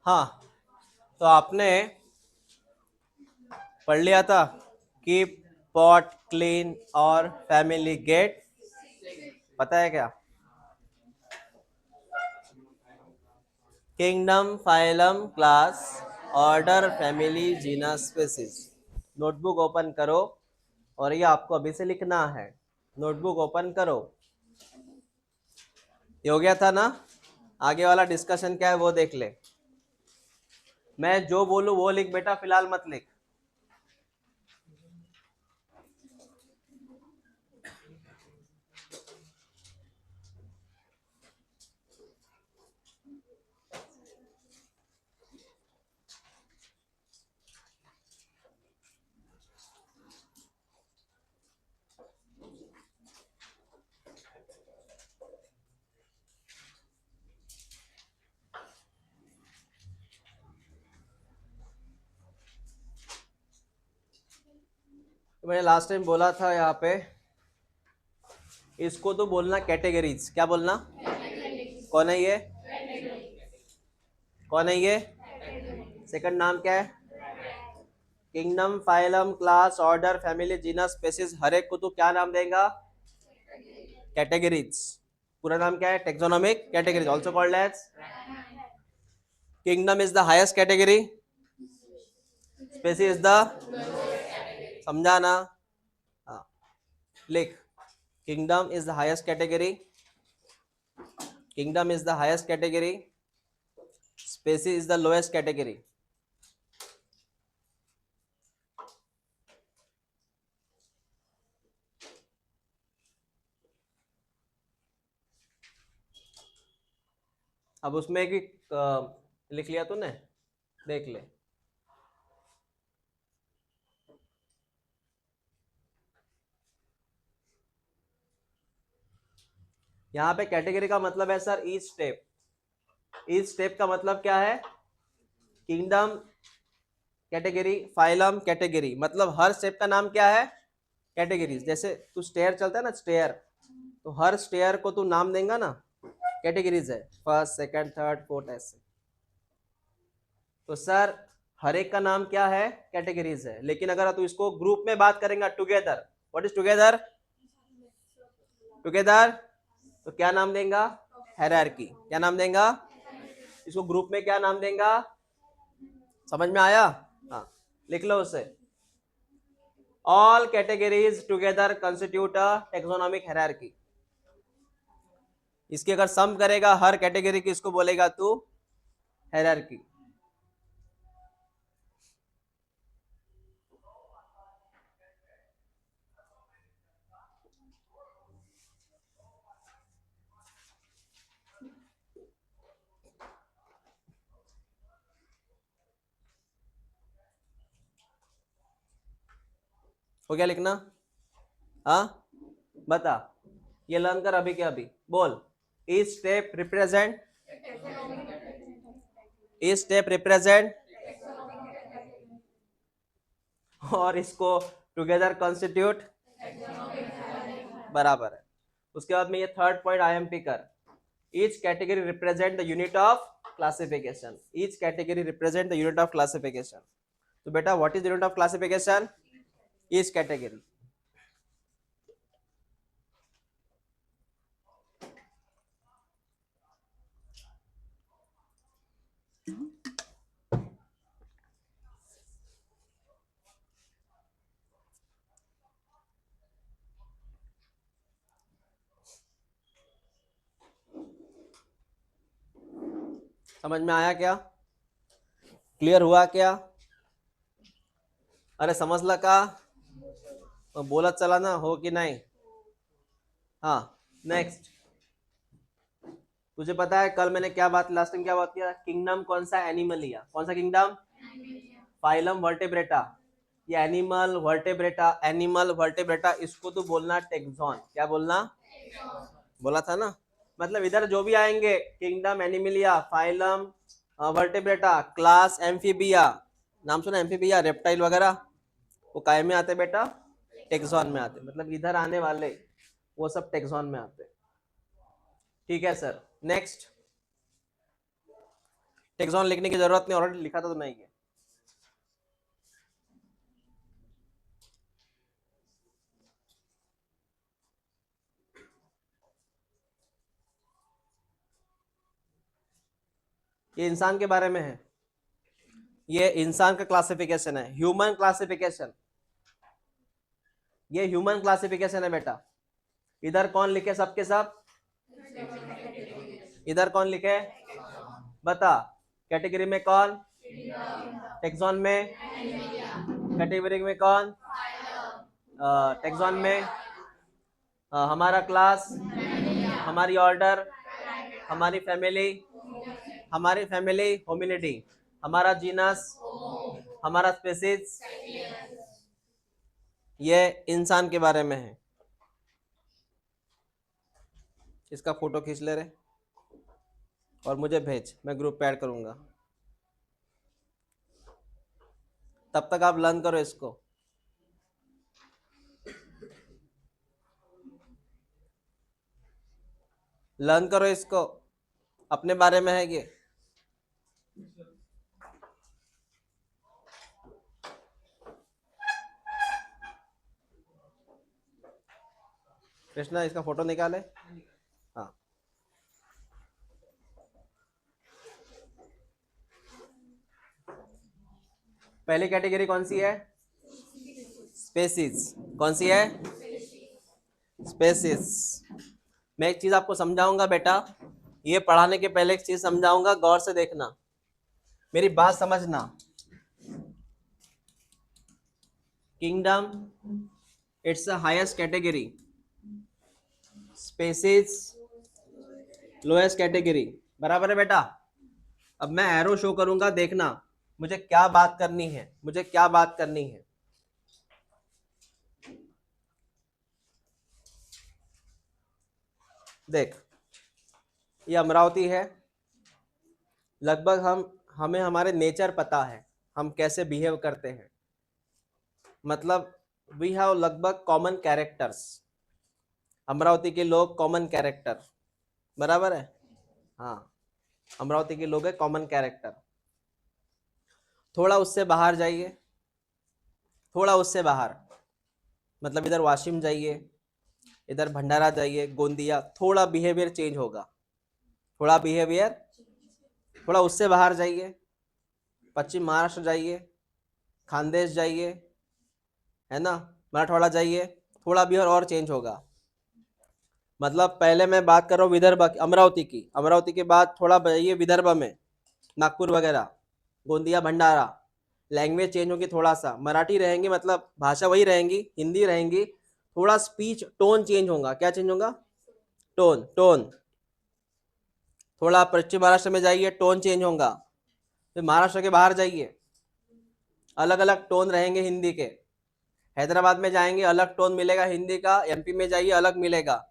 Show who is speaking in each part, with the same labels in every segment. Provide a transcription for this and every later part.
Speaker 1: हाँ, तो आपने पढ़ लिया था कि पॉट क्लीन और फैमिली गेट, पता है क्या? Kingdom, phylum, class, order, family, genus, species. Notebook open करो और ये आपको अभी से लिखना है। नोटबुक ओपन करो। ये हो गया था ना? आगे वाला डिस्कशन क्या है वो देख ले। मैं जो बोलूं वो लिख बेटा, फिलहाल मत लिख। तो मैंने लास्ट टाइम बोला था यहाँ पे, इसको तो बोलना कैटेगरीज। क्या बोलना? कौन है ये? कौन है ये? सेकंड नाम क्या है? Kingdom, phylum, class, order, family, genus, species. हर एक को तू क्या नाम देगा? कैटेगरीज। पूरा नाम क्या है? Taxonomic categories, also called as. Kingdom is the highest category, species is the, समझा ना? हाँ, लिख। Kingdom is the highest category, kingdom is the highest category, species is the lowest category. अब उसमें कि लिख लिया तूने? देख ले। यहाँ पे कैटेगरी का मतलब है sir each step. Each step का मतलब क्या है? किंगडम कैटेगरी, फाइलम कैटेगरी, मतलब हर स्टेप का नाम क्या है? कैटेगरीज। जैसे तू स्टेयर चलता है ना, स्टेयर, तो हर स्टेयर को तू नाम देगा ना, कैटेगरीज है, फर्स्ट, सेकंड, थर्ड, फोर्थ, ऐसे। तो सर हर एक का नाम क्या है? कैटेगरीज है। लेकिन अगर तू इसको ग्रुप में बात करेंगे, together, what is together? Together तो क्या नाम देगा? हायरार्की। क्या नाम देगा? इसको ग्रुप में क्या नाम देगा? समझ में आया? हाँ, लिख लो उसे। All categories together constitute a taxonomic hierarchy. इसकी अगर सम करेगा हर कैटेगरी की, इसको बोलेगा तू हायरार्की। हो गया लिखना? हाँ, बता। ये लर्न कर अभी के अभी। बोल। Each step represent, each step represent, और इसको टुगेदर कॉन्स्टिट्यूट, बराबर है। उसके बाद में ये थर्ड पॉइंट आईएमपी कर। Each category represent the unit of classification. Each category represent the unit of classification. तो बेटा what is the unit of classification? Each category. समझ में आया क्या? क्लियर हुआ क्या? अरे समझ ला का? बोलत चला ना, हो कि नहीं? हाँ, नेक्स्ट। तुझे पता है कल मैंने क्या बात, लास्ट टाइम क्या बात किया? किंगडम कौन सा एनिमल लिया? कौन सा किंगडम? फाइलम वर्टेब्रेटा। ये एनिमल वर्टेब्रेटा, एनिमल वर्टेब्रेटा, इसको तो बोलना टेक्सॉन। क्या बोलना? बोला था ना? मतलब इधर जो भी आएंगे, kingdom, Animalia, phylum Vertebrata, class Amphibia, नाम सुना एम्फीबिया, रेप्टाइल वगैरह, वो काय में आते बेटा? टेक्सॉन में आते। मतलब इधर आने वाले वो सब टेक्सॉन में आते। ठीक है सर, नेक्स्ट। टेक्सॉन लिखने की जरूरत नहीं, ऑलरेडी लिखा था तो नहीं है। ये इंसान के बारे में है, ये इंसान का क्लासिफिकेशन है, ह्यूमन क्लासिफिकेशन, ये ह्यूमन क्लासिफिकेशन है बेटा। इधर कौन लिखे सबके सब, इधर कौन लिखे बता, कैटेगरी में कौन, टेक्सॉन में, कैटेगरी में कौन, टेक्सॉन में हमारा क्लास, हमारी ऑर्डर, हमारी फैमिली होमिनिडी, हमारा जीनस, हमारा स्पीसीज, ये इंसान के बारे में है। इसका फोटो खींच ले रहे और मुझे भेज, मैं ग्रुप पे ऐड करूंगा, तब तक आप लर्न करो इसको। लर्न करो इसको, अपने बारे में है ये। कृष्णा इसका फोटो निकाले। हाँ, पहली कैटेगरी कौन सी है, स्पेसीज, कौन सी है, स्पेसीज। मैं एक चीज आपको समझाऊंगा बेटा, ये पढ़ाने के पहले एक चीज समझाऊंगा, गौर से देखना, मेरी बात समझना। Kingdom it's the highest category, species lowest category, बराबर है बेटा। अब मैं एरो शो करूंगा, देखना मुझे क्या बात करनी है, मुझे क्या बात करनी है। देख, ये अमरावती है, लगभग हमें हमारे नेचर पता है, हम कैसे बिहेव करते हैं, मतलब वी हैव लगभग कॉमन कैरेक्टर्स, अमरावती के लोग कॉमन कैरेक्टर, बराबर है। हाँ, अमरावती के लोग है कॉमन कैरेक्टर। थोड़ा उससे बाहर जाइए, थोड़ा उससे बाहर, मतलब इधर वाशिम जाइए, इधर भंडारा जाइए, गोंदिया, थोड़ा बिहेवियर चेंज होगा, थोड़ा बिहेवियर, थोड़ा उससे बाहर जाइए, पश्चिम महाराष्ट्र जाइए, खानदेश जाइए, है ना, मराठवाड़ा जाइए, थोड़ा बिहेवियर और चेंज होगा। मतलब पहले मैं बात कर रहा हूँ विदर्भ अमरावती की, अमरावती के बाद थोड़ा जाइए विदर्भ में, नागपुर वगैरह, गोंदिया भंडारा, लैंग्वेज चेंज होगी, थोड़ा सा मराठी रहेंगे, मतलब भाषा वही रहेंगी, हिंदी रहेंगी, थोड़ा स्पीच टोन चेंज होगा। क्या चेंज होगा, टोन, टोन। थोड़ा पश्चिम महाराष्ट्र में जाइए, टोन चेंज होगा। फिर महाराष्ट्र के बाहर जाइए, अलग अलग टोन रहेंगे हिंदी के। हैदराबाद में जाएंगे, अलग टोन मिलेगा हिंदी का, एमपी में जाइए अलग मिलेगा,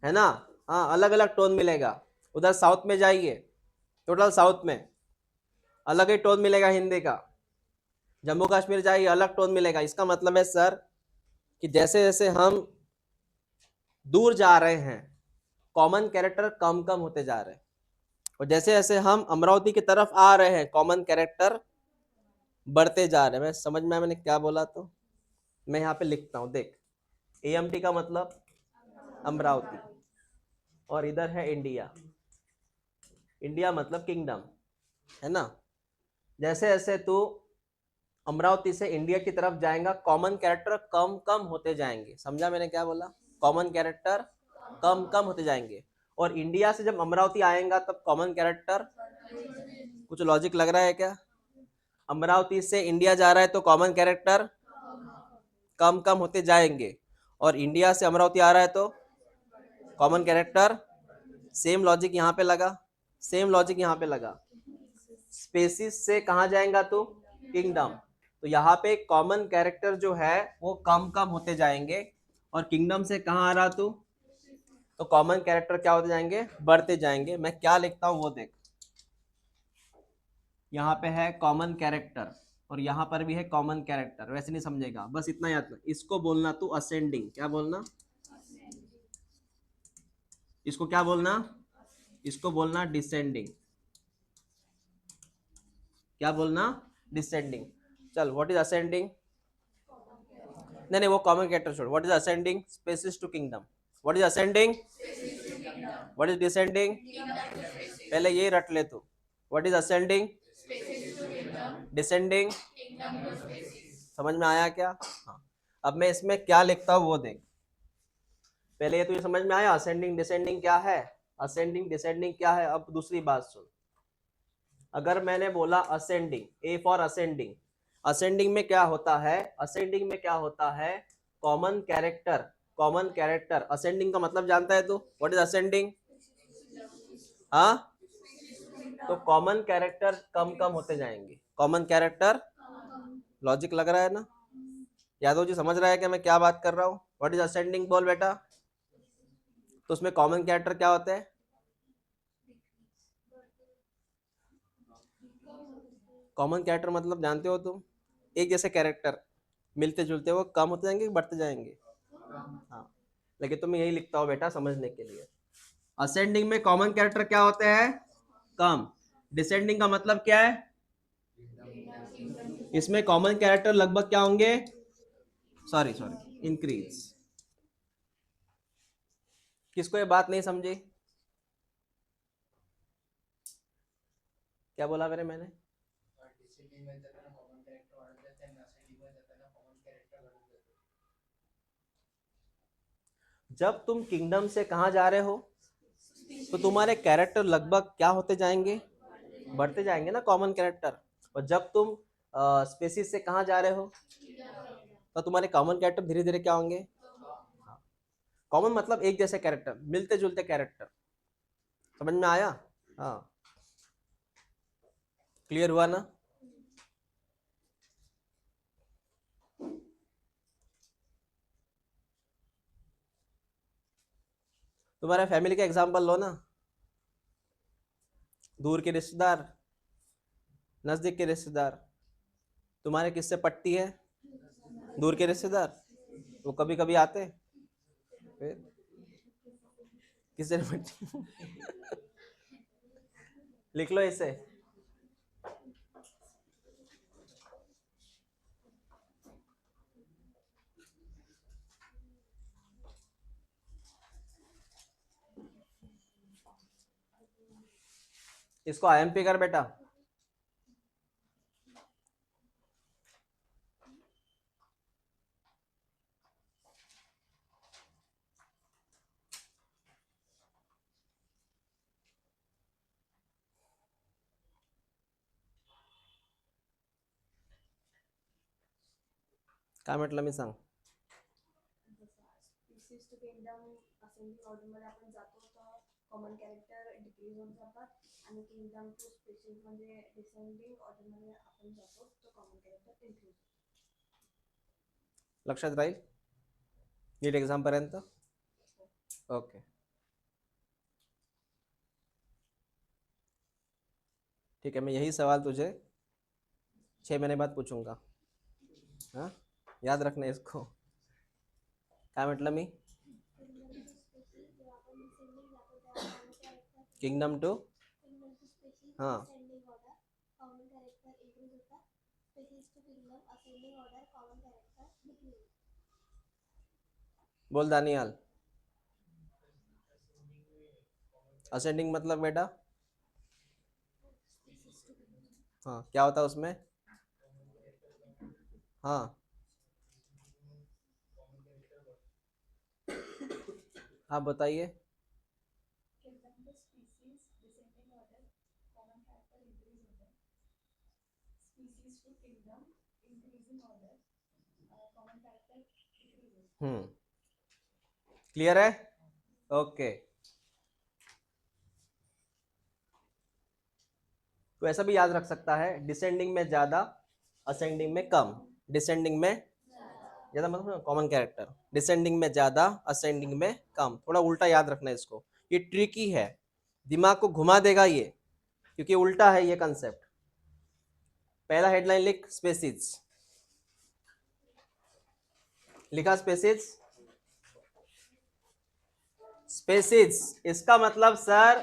Speaker 1: है ना। हाँ, अलग अलग टोन मिलेगा। उधर साउथ में जाइए, टोटल साउथ में अलग ही टोन मिलेगा हिंदी का। जम्मू कश्मीर जाइए, अलग टोन मिलेगा। इसका मतलब है सर कि जैसे जैसे हम दूर जा रहे हैं, कॉमन कैरेक्टर कम कम होते जा रहे हैं, और जैसे जैसे हम अमरावती की तरफ आ रहे हैं, कॉमन कैरेक्टर बढ़ते जा रहे हैं। मैं समझ में आया मैंने क्या बोला, तो मैं यहाँ पे लिखता हूँ, देख, एएमटी का मतलब अमरावती, और इधर है इंडिया, इंडिया मतलब किंगडम, है ना। जैसे जैसे तू अमरावती से इंडिया की तरफ जाएगा, कॉमन कैरेक्टर कम कम होते जाएंगे। समझा मैंने क्या बोला, कॉमन कैरेक्टर कम कम होते जाएंगे। और इंडिया से जब अमरावती आएगा तब कॉमन कैरेक्टर, कुछ लॉजिक लग रहा है क्या, अमरावती से इंडिया जा रहा है तो कॉमन कैरेक्टर कम कम होते जाएंगे, और इंडिया से अमरावती आ रहा है तो कॉमन कैरेक्टर, सेम लॉजिक यहाँ पे लगा, सेम लॉजिक यहाँ पे लगा। स्पेसिस से कहाँ जाएगा तो किंगडम, तो यहाँ पे कॉमन कैरेक्टर जो है वो कम कम होते जाएंगे, और किंगडम से कहाँ आ रहा तो कॉमन कैरेक्टर क्या होते जाएंगे, बढ़ते जाएंगे। मैं क्या लिखता हूँ वो देख, यहाँ पे है कॉमन कैरेक्टर और यहाँ पर भी है कॉमन कैरेक्टर, वैसे नहीं समझेगा, बस इतना याद कर। इसको बोलना तू असेंडिंग, क्या बोलना, इसको क्या बोलना, इसको बोलना डिसेंडिंग, क्या बोलना? डिसेंडिंग। चल, व्हाट इज असेंडिंग? नहीं नहीं, वो कॉमन कैरेक्टर छोड़। What is ascending? Species to kingdom. What is ascending? What is descending? पहले ये रट ले तू। What is ascending? डिसेंडिंग। समझ में आया क्या? हाँ। अब मैं इसमें क्या लिखता हूँ वो देख। पहले ये तुझे समझ में आया असेंडिंग डिसेंडिंग क्या है? असेंडिंग डिसेंडिंग क्या है? अब दूसरी बात सुन। अगर मैंने बोला ascending, A for ascending, ascending में क्या होता है? असेंडिंग में क्या होता है? Common character. Common character ascending का मतलब जानता है तू? What is ascending? हाँ, तो कॉमन कैरेक्टर कम कम होते जाएंगे। कॉमन कैरेक्टर, लॉजिक लग रहा है ना? यादव जी समझ रहा है कि मैं क्या बात कर रहा हूँ? व्हाट इज असेंडिंग बोल बेटा। तो उसमें कॉमन कैरेक्टर क्या होते हैं? कॉमन कैरेक्टर मतलब जानते हो तुम? एक जैसे कैरेक्टर मिलते जुलते, वो कम होते जाएंगे कि बढ़ते जाएंगे? हाँ, लेकिन तो मैं यही लिखता हूँ बेटा समझने के लिए। असेंडिंग में कॉमन कैरेक्टर क्या होते हैं? कम। डिसेंडिंग का मतलब क्या है? इसमें कॉमन कैरेक्टर लगभग क्या होंगे? Sorry sorry, increase. किसको ये बात नहीं समझी? क्या बोला मेरे मैंने? जब तुम किंगडम से कहां जा रहे हो, तो तुम्हारे कैरेक्टर लगभग क्या होते जाएंगे? बढ़ते जाएंगे ना, कॉमन कैरेक्टर। और जब तुम स्पेसिस से कहां जा रहे हो, तो तुम्हारे कॉमन कैरेक्टर धीरे धीरे क्या होंगे? कॉमन मतलब एक जैसे कैरेक्टर, मिलते जुलते कैरेक्टर। समझ में आया? हाँ, क्लियर हुआ ना? तुम्हारा फैमिली का एग्जांपल लो ना। दूर के रिश्तेदार, नजदीक के रिश्तेदार। तुम्हारे किससे पट्टी है? दूर के रिश्तेदार। वो कभी कभी आते, फिर किससे पट्टी? लिख लो इसे। इसको आईएमपी कर बेटा। काय म्हटलं मी सांग?
Speaker 2: स्पीसीज टू किंगडम असेंडिंग ऑर्डरमध्ये आपण जातो तर कॉमन कॅरेक्टर डिक्रीज होत जातात आणि किंगडम टू स्पीसीज म्हणजे डिसेंडिंग ऑर्डरमध्ये आपण जातो तो कॉमन कॅरेक्टर इन्क्रीज होतो.
Speaker 1: लक्षात राहील नीट एक्झाम पर्यंत? ओके, ठीक है। मैं यही सवाल तुझे 6 महीने बाद पूछूंगा। हाँ, याद रखना इसको। काय म्हटलं मी? किंगडम टू, हाँ, बोल दानियाल। असेंडिंग मतलब बेटा? हाँ, क्या होता है उसमें? हाँ, आप बताइए। हम्म, क्लियर है? ओके। तो ऐसा भी याद रख सकता है, डिसेंडिंग में ज्यादा, असेंडिंग में कम। डिसेंडिंग में ज्यादा मतलब कॉमन कैरेक्टर, डिसेंडिंग में ज्यादा, असेंडिंग में कम। थोड़ा उल्टा याद रखना है इसको, ये ट्रिकी है, दिमाग को घुमा देगा ये, क्योंकि उल्टा है ये कंसेप्ट। पहला हेडलाइन लिख, स्पेसिस। लिखा स्पेसिस? स्पेसिस इसका मतलब सर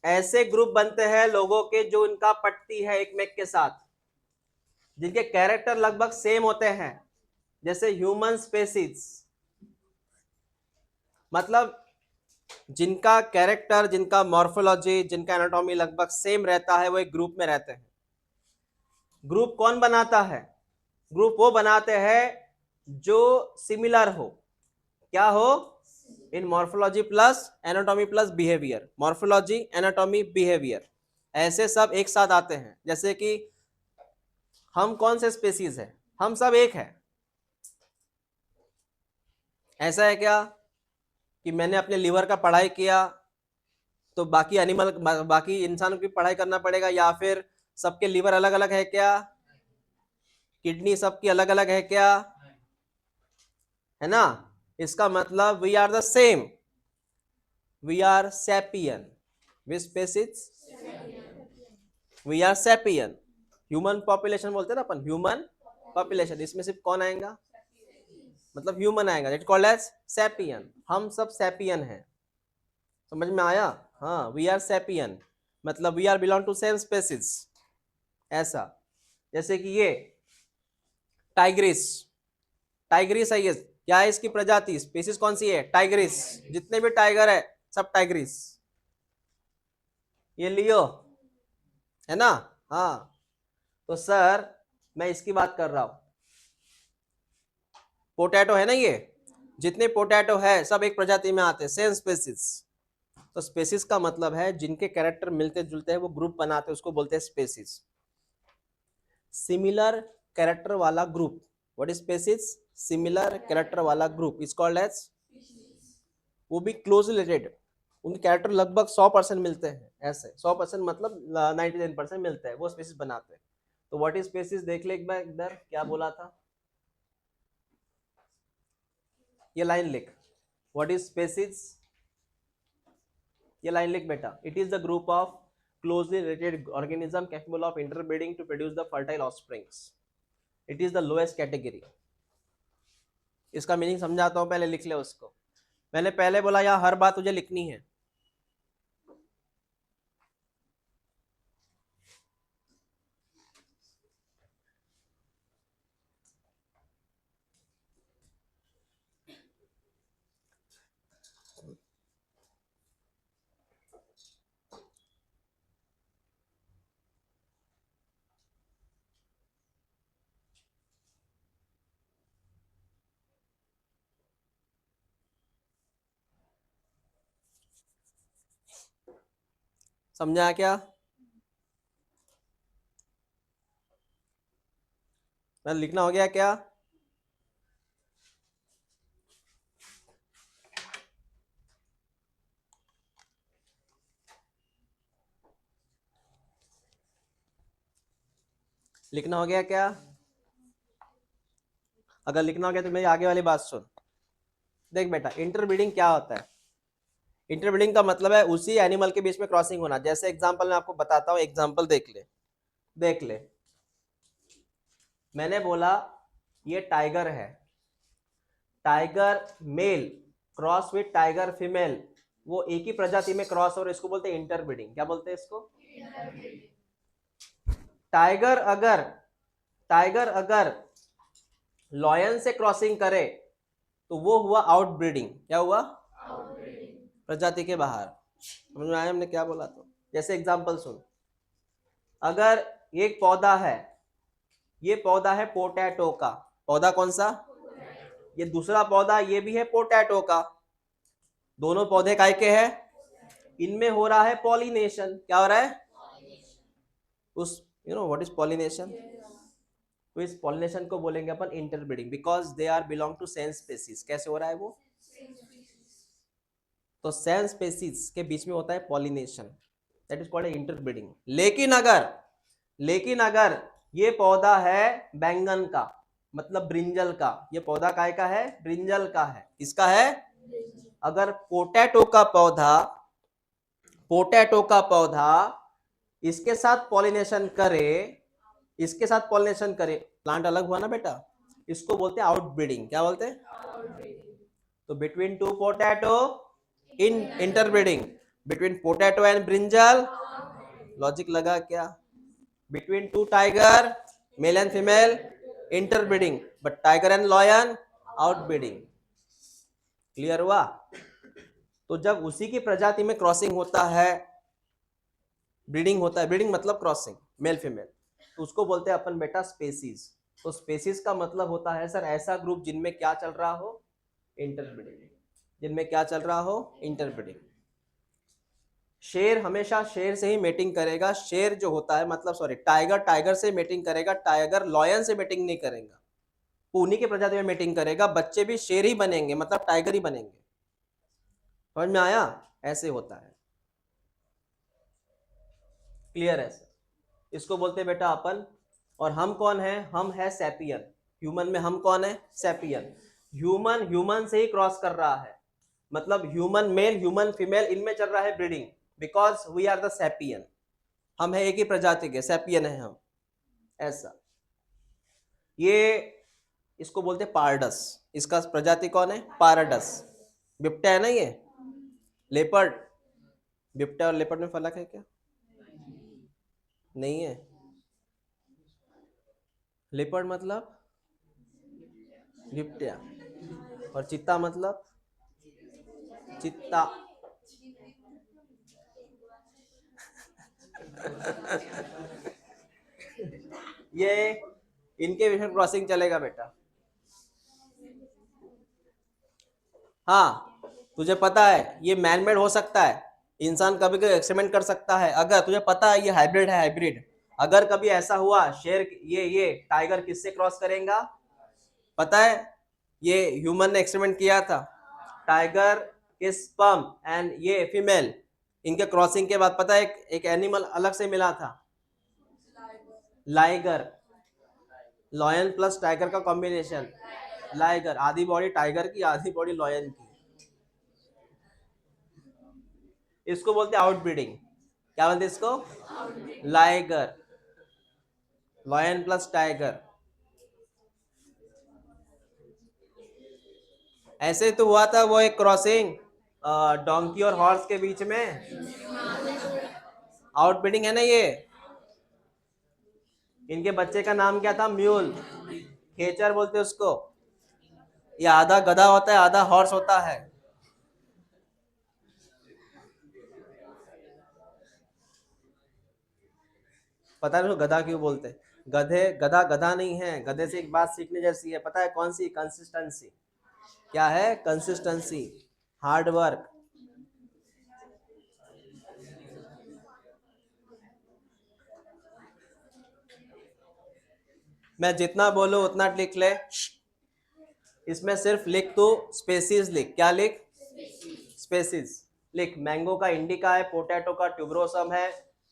Speaker 1: ऐसे ग्रुप बनते हैं लोगों के जो इनका पटती है एक में के साथ, जिनके कैरेक्टर लगभग सेम होते हैं, जैसे ह्यूमन स्पेसीज, मतलब जिनका कैरेक्टर, जिनका मॉर्फोलॉजी, जिनका एनाटॉमी लगभग सेम रहता है, वो एक ग्रुप में रहते हैं। ग्रुप कौन बनाता है? ग्रुप वो बनाते हैं जो सिमिलर हो। क्या हो? In morphology plus anatomy plus behaviour, morphology anatomy behaviour, ऐसे सब एक साथ आते हैं। जैसे कि हम कौन से स्पेसीज है? हम सब एक है। ऐसा है क्या कि मैंने अपने लिवर का पढ़ाई किया तो बाकी एनिमल, बाकी इंसानों की पढ़ाई करना पड़ेगा? या फिर सबके लिवर अलग अलग है क्या? किडनी सबकी अलग अलग है क्या? है ना? इसका मतलब we are the same, we are sapien. Which species? We are sapien. Human population बोलते हैं ना अपन, ह्यूमन पॉपुलेशन, इसमें सिर्फ कौन आएगा? मतलब ह्यूमन आएगा, इट कॉल्ड एज सैपियन। हम सब सैपियन हैं। समझ में आया? हाँ, वी आर सैपियन, मतलब we are belong to same species. ऐसा, जैसे कि ये टाइग्रिस, टाइग्रिस है, ये क्या है? इसकी प्रजाति, स्पेसीज कौन सी है? टाइग्रिस। जितने भी टाइगर है सब टाइग्रिस। ये लियो, है ना? हाँ, तो सर मैं इसकी बात कर रहा हूं। पोटैटो है ना, ये जितने पोटैटो है सब एक प्रजाति में आते हैं, सेम स्पेसीज। तो स्पेसीज का मतलब है जिनके कैरेक्टर मिलते जुलते हैं, वो ग्रुप बनाते हैं, उसको बोलते हैं स्पेसीज। सिमिलर कैरेक्टर वाला group, what is species? Similar character वाला ग्रुप इज कॉल्ड एज, वो भी क्लोजली रिलेटेड, उनके कैरेक्टर लगभग 100% मिलते हैं। ऐसे 100% मतलब 99% मिलते हैं, वो स्पेसीज बनाते हैं। तो व्हाट इज स्पेसीज देख ले एक बार, इधर क्या बोला था, ये लाइन लिख, व्हाट इज स्पेसीज, ये लाइन लिख बेटा। It is the group of closely related organism capable of interbreeding to produce the fertile offsprings. It is the lowest category. इसका मीनिंग समझाता हूं, पहले लिख ले उसको। मैंने पहले बोला यहाँ हर बात तुझे लिखनी है। समझा क्या? मैं लिखना हो गया क्या? लिखना हो गया क्या? अगर लिखना हो गया तो मेरी आगे वाली बात सुन। देख बेटा, इंटरब्रीडिंग क्या होता है? इंटरब्रीडिंग का मतलब है उसी एनिमल के बीच में क्रॉसिंग होना। जैसे एग्जांपल मैं आपको बताता हूँ, एग्जांपल देख ले, देख ले। मैंने बोला ये टाइगर है, tiger male cross with tiger female, वो एक ही प्रजाति में क्रॉस हो रहे, इसको बोलते हैं इंटरब्रीडिंग। क्या बोलते हैं इसको? टाइगर अगर लॉयन से क्रॉसिंग करे तो वो हुआ आउटब्रीडिंग। क्या हुआ? प्रजाति के बाहर। समझ में आया हमने क्या बोला? तो जैसे एग्जांपल सुन, अगर एक पौधा है, ये पौधा है पोटैटो का, पौधा कौन सा? ये दूसरा पौधा, ये भी है पोटैटो का, दोनों पौधे काय के हैं? इनमें हो रहा है पॉलिनेशन। क्या हो रहा है? उस व्हाट इज पॉलिनेशन? तो इस पॉलिनेशन को बोलेंगे अपन interbreeding, because they are belong to same species. कैसे हो रहा है वो? तो सेम स्पेसीज के बीच में होता है pollination, that is called interbreeding. लेकिन अगर ये पौधा है बैंगन का, मतलब ब्रिंजल का, ये पौधा काय का है? ब्रिंजल का है। किसका है? अगर पोटैटो का पौधा इसके साथ पॉलिनेशन करे, इसके साथ पॉलिनेशन करे, प्लांट अलग हुआ ना बेटा, इसको बोलते हैं आउटब्रीडिंग। क्या बोलते हैं? तो between two potato in interbreeding, between potato and brinjal, logic लगा क्या? Between two tiger, male and female, interbreeding, but tiger and lion outbreeding. Clear हुआ? तो जब उसी की प्रजाति में क्रॉसिंग होता है, ब्रीडिंग होता है, ब्रीडिंग मतलब क्रॉसिंग मेल फीमेल, तो उसको बोलते हैं अपन बेटा स्पेसीज। तो स्पेसीज का मतलब होता है सर ऐसा ग्रुप जिनमें क्या चल रहा हो, इंटरब्रीडिंग, जिनमें क्या चल रहा हो, इंटरब्रीडिंग। शेर हमेशा शेर से ही मेटिंग करेगा, शेर जो होता है मतलब सॉरी टाइगर टाइगर से मेटिंग करेगा, टाइगर लॉयन से मेटिंग नहीं करेगा, उन्हीं की प्रजाति में मेटिंग करेगा, बच्चे भी शेर ही बनेंगे मतलब टाइगर ही बनेंगे। समझ में आया? ऐसे होता है। क्लियर है सर? इसको बोलते हैं बेटा अपन। और हम कौन है? हम है सैपियन। ह्यूमन में हम कौन है? सैपियन। ह्यूमन ह्यूमन से ही क्रॉस कर रहा है, मतलब ह्यूमन मेल ह्यूमन फीमेल इनमें चल रहा है breeding, because we are the sapien. हम है एक ही प्रजाति के, सैपियन है हम, ऐसा। ये इसको बोलते हैं पारडस। इसका प्रजाति कौन है? पारडस। बिप्टा है ना ये, लेपर्ड। बिप्टा और लेपर्ड में फर्क है क्या? नहीं है। लेपर्ड मतलब बिप्टिया, और चित्ता मतलब चित्ता। ये इनके बीच में क्रॉसिंग चलेगा बेटा। हाँ, तुझे पता है ये मैनमेड हो सकता है, इंसान कभी कभी एक्सपेरिमेंट कर सकता है। अगर तुझे पता है ये हाइब्रिड है, हाइब्रिड, अगर कभी ऐसा हुआ शेर ये टाइगर किससे क्रॉस करेगा पता है? ये ह्यूमन ने एक्सपेरिमेंट किया था, टाइगर के स्पर्म एंड ये फीमेल, इनके क्रॉसिंग के बाद पता है एक एनिमल अलग से मिला था, लाइगर। लॉयन प्लस टाइगर का कॉम्बिनेशन, लाइगर। आधी बॉडी टाइगर की, आधी बॉडी लॉयन की। इसको बोलते हैं आउटब्रीडिंग। क्या बोलते हैं इसको? Liger, lion plus tiger. ऐसे तो हुआ था वो एक क्रॉसिंग डोंकी और हॉर्स के बीच में, आउटब्रीडिंग है ना ये। इनके बच्चे का नाम क्या था? म्यूल, खेचर बोलते हैं उसको। ये आधा गधा होता है, आधा हॉर्स होता है। पता नहीं गधा क्यों बोलते हैं? गधे, गधा गधा नहीं है, गधे से एक बात सीखने जैसी है, पता है कौन सी? कंसिस्टेंसी। क्या है? Consistency, hard work. मैं जितना बोलूं उतना लिख ले। इसमें सिर्फ लिख तू स्पेसीज लिख। क्या लिख? स्पेसीज लिख। मैंगो का इंडिका है, पोटैटो का ट्यूबरोसम है।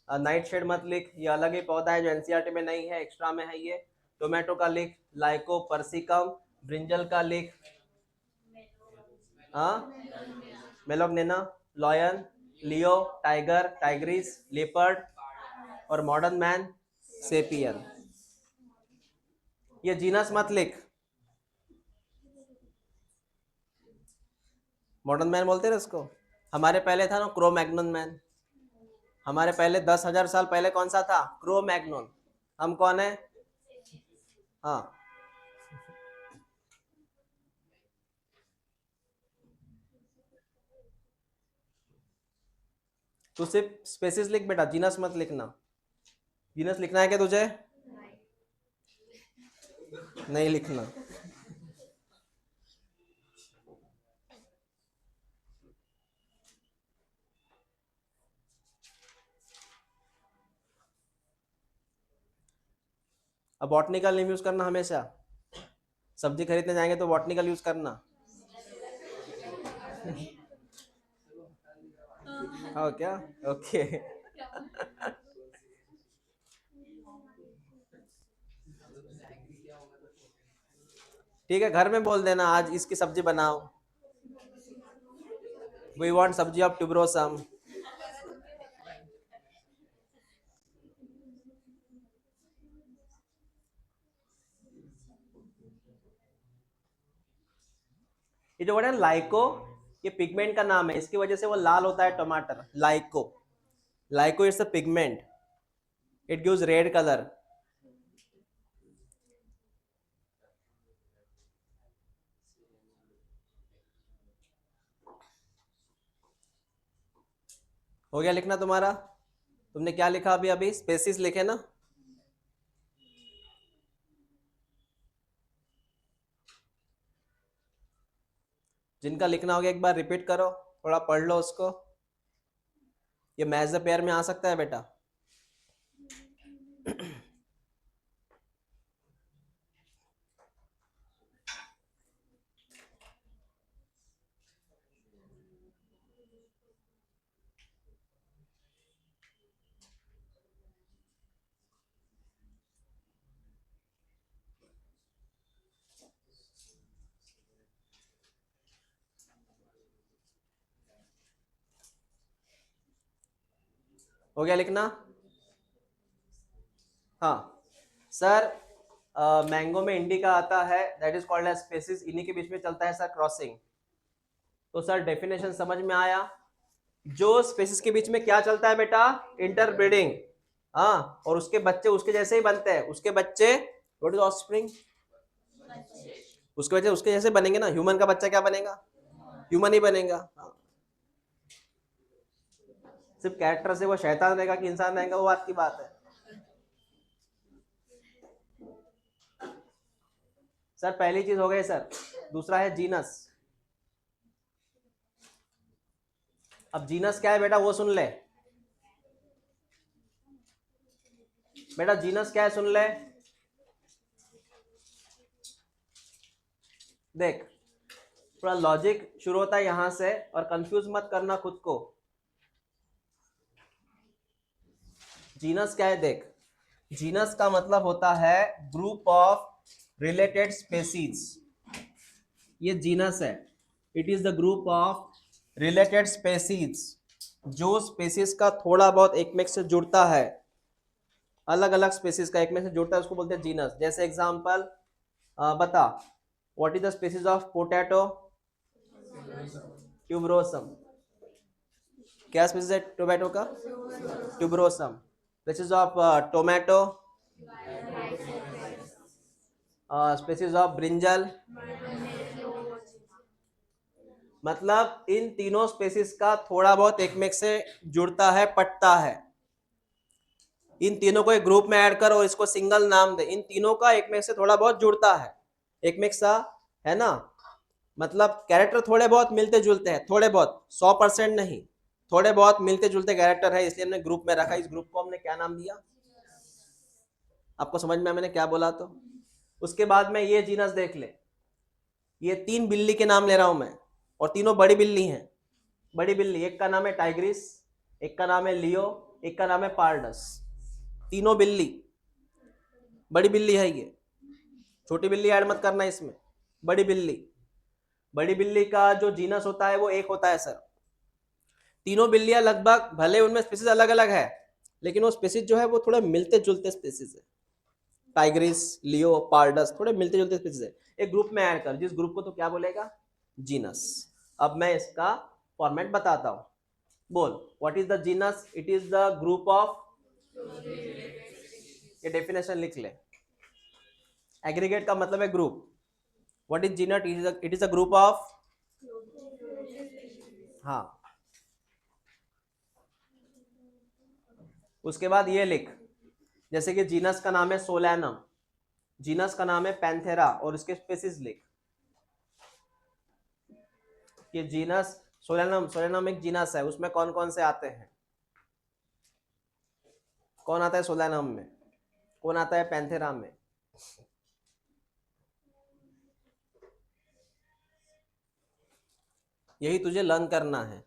Speaker 1: नाइट शेड मत लिख, ये अलग ही पौधा है जो एनसीईआरटी में नहीं है, एक्स्ट्रा में है ये। टोमेटो का लिख, लाइको पर्सिकम। ब्रिंजल का लिख, हाँ, मेलोगनेना, लॉयन, लियो, टाइगर, टाइग्रिस, लेपर्ड, और मॉडर्न मैन सेपियन। ये जीनस मत लिख। मॉडर्न मैन बोलते हैं ना इसको। हमारे पहले था ना क्रो मैग्नन मैन। हमारे पहले 10,000 साल पहले कौन सा था? Crow Magnon. हम कौन है? हाँ, तू सिर्फ स्पेसिस लिख बेटा, जीनस मत लिखना। जीनस लिखना है क्या तुझे? नहीं लिखना। अब बॉटनिकल नेम यूज करना हमेशा। सब्जी खरीदने जाएंगे तो बॉटनिकल यूज करना। हाँ क्या? ओके। ठीक है, घर में बोल देना आज इसकी सब्जी बनाओ। वी वांट सब्जी ऑफ ट्यूबरोसम। ये जो वर्ड है लाइको, ये पिगमेंट का नाम है, इसकी वजह से वो लाल होता है टमाटर। Lyco, lyco it's a pigment, it gives red colour. हो गया लिखना तुम्हारा? तुमने क्या लिखा अभी? अभी स्पेसिस लिखे ना? जिनका लिखना हो गया एक बार रिपीट करो, थोड़ा पढ़ लो उसको। ये मैच द पेयर में आ सकता है बेटा। हो गया लिखना? हाँ सर, मैंगो में इंडिका आता है, that is called as species, इन्हीं के बीच में चलता है सर क्रॉसिंग। तो सर डेफिनेशन समझ में आया? जो स्पेसिस के बीच में क्या चलता है बेटा? इंटरब्रीडिंग। हाँ, और उसके बच्चे उसके जैसे ही बनते हैं, उसके बच्चे व्हाट इज ऑफस्प्रिंग, उसके बच्चे उसके जैसे बनेंगे ना। ह्यूमन का बच्चा क्या बनेगा? ह्यूमन ही बनेगा। हाँ। सिर्फ कैरेक्टर से वो शैतान रहेगा कि इंसान रहेगा, वो बात की बात है। सर पहली चीज हो गई सर। दूसरा है जीनस। अब जीनस क्या है बेटा वो सुन ले। बेटा जीनस क्या है सुन ले। देख, थोड़ा लॉजिक शुरू होता है यहां से, और कंफ्यूज मत करना खुद को। जीनस क्या है देख, जीनस का मतलब होता है ग्रुप ऑफ रिलेटेड स्पेसीज। ये जीनस है, it is the group of related species. जो स्पेसीज का थोड़ा बहुत एक में से जुड़ता है, अलग अलग स्पेसीज का एक में से जुड़ता है, उसको बोलते हैं जीनस। जैसे एग्जांपल बता, what is the species of potato? Tuberosum. क्या स्पेसीज है टोमेटो का? Tuberosum. Species of tomato, species of brinjal. मतलब इन तीनों स्पेसीज का थोड़ा बहुत एक में से जुड़ता है, पटता है। इन तीनों को एक ग्रुप में ऐड कर और इसको सिंगल नाम दे। इन तीनों का एक में से थोड़ा बहुत जुड़ता है, एक में सा, है ना? मतलब कैरेक्टर थोड़े बहुत मिलते जुलते हैं, थोड़े बहुत, 100% नहीं, थोड़े बहुत मिलते जुलते कैरेक्टर है, इसलिए हमने ग्रुप में रखा। इस ग्रुप को हमने क्या नाम दिया? आपको समझ में आया मैंने क्या बोला? तो उसके बाद में ये जीनस देख ले, ये 3 बिल्ली के नाम ले रहा हूं मैं, और तीनों बड़ी बिल्ली हैं। बड़ी बिल्ली, एक का नाम है टाइग्रिस, एक का नाम है लियो, एक का नाम है पार्डस। तीनों बिल्ली, बड़ी बिल्ली है ये। छोटी बिल्ली ऐड मत करना इसमें, बड़ी बिल्ली। बड़ी बिल्ली का जो जीनस होता है वो एक होता है सर। तीनों बिल्लियां लगभग, भले उनमें स्पीसीज अलग अलग है, लेकिन वो स्पीसीज जो है वो थोड़े मिलते जुलते स्पीसीज है। टाइग्रिस, लियो, पार्डस थोड़े मिलते जुलते स्पीसीज है। एक ग्रुप में ऐड कर, जिस ग्रुप को तो क्या बोलेगा? जीनस। अब मैं इसका फॉर्मेट बताता हूं। बोल, what is the genus? It is the group of, ये डेफिनेशन लिख ले। एग्रीगेट का मतलब है group. What is genus? It is a group of, हाँ। उसके बाद ये लिख, जैसे कि जीनस का नाम है सोलैनम, जीनस का नाम है पैंथेरा, और इसके स्पेसिस लिख। ये जीनस सोलैनम, सोलैनम एक जीनस है, उसमें कौन कौन से आते हैं? कौन आता है सोलैनम में? कौन आता है पैंथेरा में? यही तुझे लर्न करना है।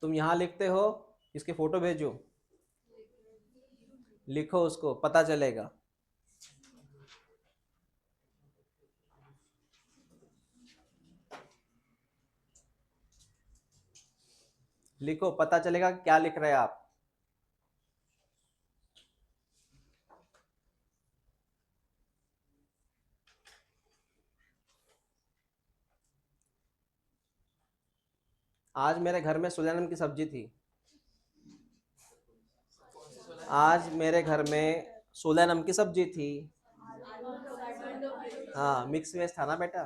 Speaker 1: तुम यहाँ लिखते हो, इसकी फोटो भेजो, लिखो, उसको पता चलेगा। लिखो, पता चलेगा कि क्या लिख रहे हैं आप। आज मेरे घर में सोयाबीन की सब्जी थी। आज मेरे घर में सोला नम की सब्जी थी। हाँ, मिक्स वेज था ना बेटा।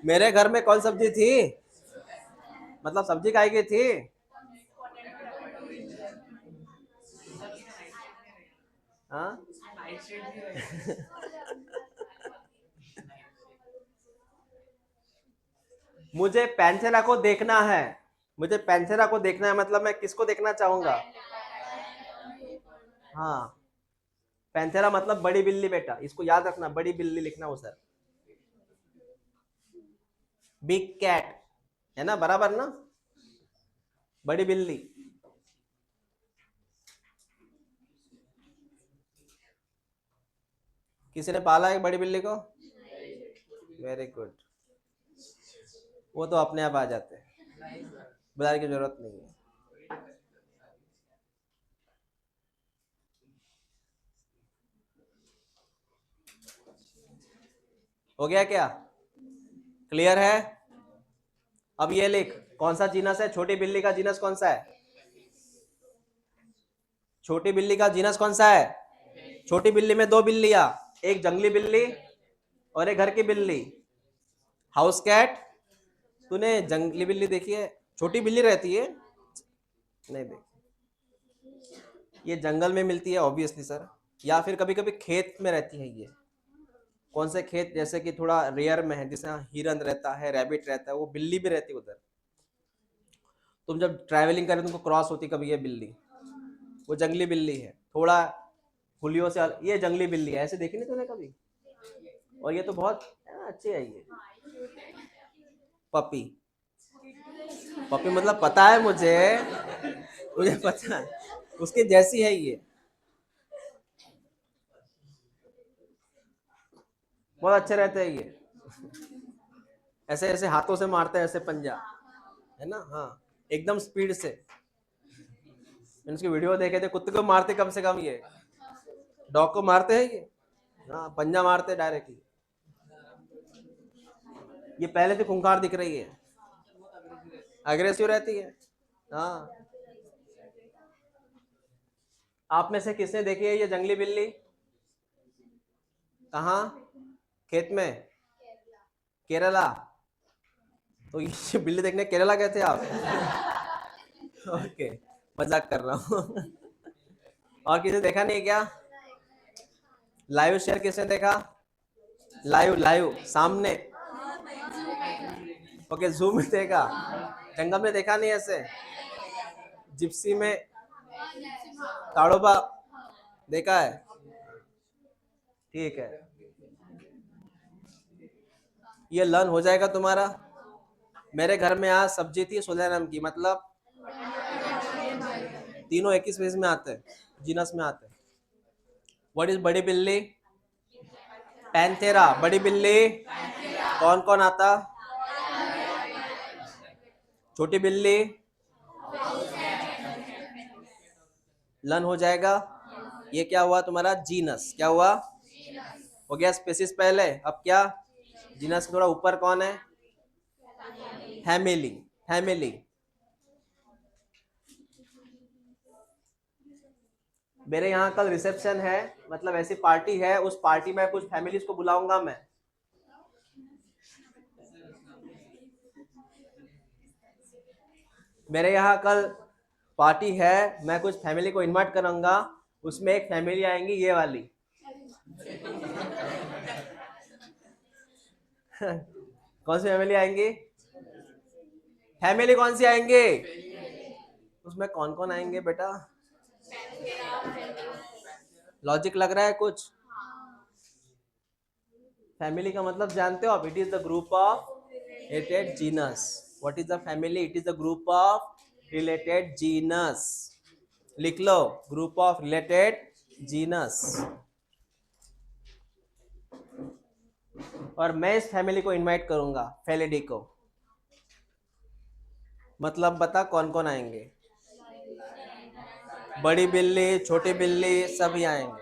Speaker 1: मेरे घर में कौन सब्जी थी, मतलब सब्जी खाई की थी। हाँ। मुझे पैंथेरा को देखना है, मुझे पैंथेरा को देखना है, मतलब मैं किसको देखना चाहूंगा। हाँ, पैंथेरा मतलब बड़ी बिल्ली बेटा, इसको याद रखना, बड़ी बिल्ली लिखना उधर। बिग कैट है ना, बराबर ना, बड़ी बिल्ली। किसी ने पाला है बड़ी बिल्ली को? वेरी गुड, वो तो अपने आप आ जाते हैं, बुलाने की जरूरत नहीं है। हो गया क्या, क्लियर है? अब ये लिख, कौन सा जीनस है, छोटी बिल्ली का जीनस कौन सा है? छोटी बिल्ली का जीनस कौन सा है? छोटी बिल्ली में दो बिल्लियां, एक जंगली बिल्ली और एक घर की बिल्ली। House cat. तूने जंगली बिल्ली देखी है? छोटी बिल्ली रहती है, नहीं देखी। ये जंगल में मिलती है ऑब्वियसली सर, या फिर कभी कभी खेत में रहती है ये। कौन से खेत, जैसे कि थोड़ा रेयर में है, जैसे हिरन रहता है, रैबिट रहता है, वो बिल्ली भी रहती है उधर। तुम जब ट्रैवलिंग करें तुमको क्रॉस होती कभी ये बिल्ली, वो जंगली बिल्ली है, थोड़ा हुलियों से ये जंगली बिल्ली है, ऐसे देखी नहीं तूने कभी? और ये तो बहुत अच्छी है ये पपी। पपी मतलब पता है मुझे, मुझे पता है, उसके जैसी है ये, बहुत अच्छे रहते हैं ये, ऐसे ऐसे हाथों से मारते हैं, ऐसे पंजा, है ना। हाँ, एकदम स्पीड से। मैंने उसकी वीडियो देखे थे, कुत्ते को मारते कम से कम ये, डॉग को मारते हैं ये, हाँ पंजा मारते डायरेक्टली। ये पहले से खूंखार दिख रही है, अग्रेसिव रहती है। हाँ, आप में से किसने देखी है ये जंगली बिल्ली? कहाँ? खेत में? केरला? तो ये बिल्ली देखने केरला गए थे आप? ओके, मजाक कर रहा हूँ। और किसी ने देखा नहीं क्या? लाइव शेयर किसने देखा? लाइव लाइव सामने? ओके, जूम में देखा, जंगल में देखा नहीं ऐसे? जिप्सी में, ताड़ोबा देखा है? ठीक है, ये लर्न हो जाएगा तुम्हारा। मेरे घर में आज सब्जी थी सोलेनम की, मतलब तीनों एक ही स्पेस में आते हैं, जीनस में आते हैं। व्हाट इज बड़ी बिल्ली? पैंथेरा। बड़ी बिल्ली कौन कौन आता? छोटी बिल्ली लर्न हो जाएगा। ये क्या हुआ तुम्हारा? जीनस। क्या हुआ? हो गया स्पेसिस पहले, अब क्या? जीनस थोड़ा ऊपर कौन है? फैमिली। फैमिली। मेरे यहाँ कल रिसेप्शन है, मतलब ऐसी पार्टी है, उस पार्टी में कुछ फैमिलीज को बुलाऊंगा मैं। मेरे यहाँ कल पार्टी है, मैं कुछ फैमिली को इनवाइट करूंगा, उसमें एक फैमिली आएंगी ये वाली। कौन सी फैमिली आएंगी? फैमिली कौन सी आएंगे? उसमें कौन कौन आएंगे बेटा? लॉजिक लग रहा है कुछ? फैमिली का मतलब जानते हो आप, it is the group of related genus. What is the family? It is the group of related genus. लिख लो, ग्रुप ऑफ रिलेटेड जीनस. और मैं इस फैमिली को इनवाइट करूंगा, फेलिडी को. मतलब बता कौन कौन आएंगे? बड़ी बिल्ली, छोटी बिल्ली, सभी आएंगे.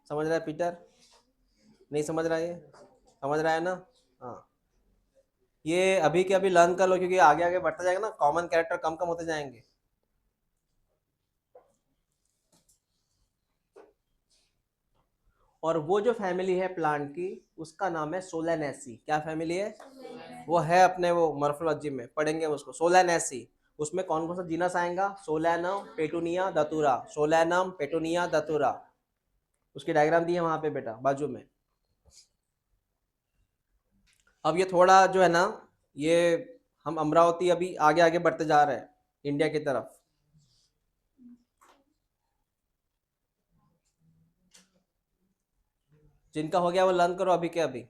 Speaker 1: समझ रहा है पीटर? नहीं समझ रहा है? ये समझ रहा है ना? हाँ, ये अभी के अभी लर्न कर लो, क्योंकि आगे आगे बढ़ता जाएगा ना, कॉमन कैरेक्टर कम कम होते जाएंगे. और वो जो फैमिली है प्लांट की, उसका नाम है सोलेनेसी. क्या फैमिली है? वो है अपने वो मॉर्फोलॉजी में पढ़ेंगे उसको, सोलेनेसी. उसमें कौन कौन सा जीनस आएगा? Solanum, petunia, दतूरा. Solanum, petunia, दतूरा. उसकी डायग्राम दी है वहां पे बेटा, बाजू में. अब ये थोड़ा जो है ना, ये हम अमरावती अभी आगे आगे बढ़ते जा रहे हैं इंडिया की तरफ. जिनका हो गया वो लर्न करो अभी के अभी.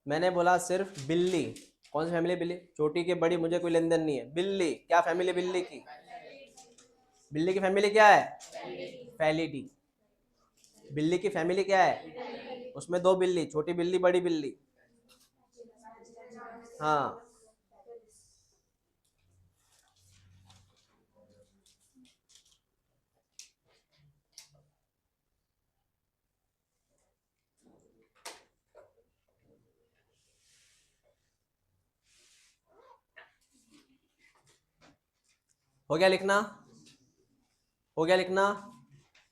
Speaker 1: मैंने बोला सिर्फ बिल्ली. कौन सी फैमिली? बिल्ली. छोटी के बड़ी मुझे कोई लेन देन नहीं है. बिल्ली, क्या फैमिली बिल्ली की? बिल्ली की फैमिली क्या है? फैलिडी. बिल्ली की फैमिली क्या है? उसमें दो बिल्ली, छोटी बिल्ली, बड़ी बिल्ली. हाँ. हो गया लिखना? हो गया लिखना?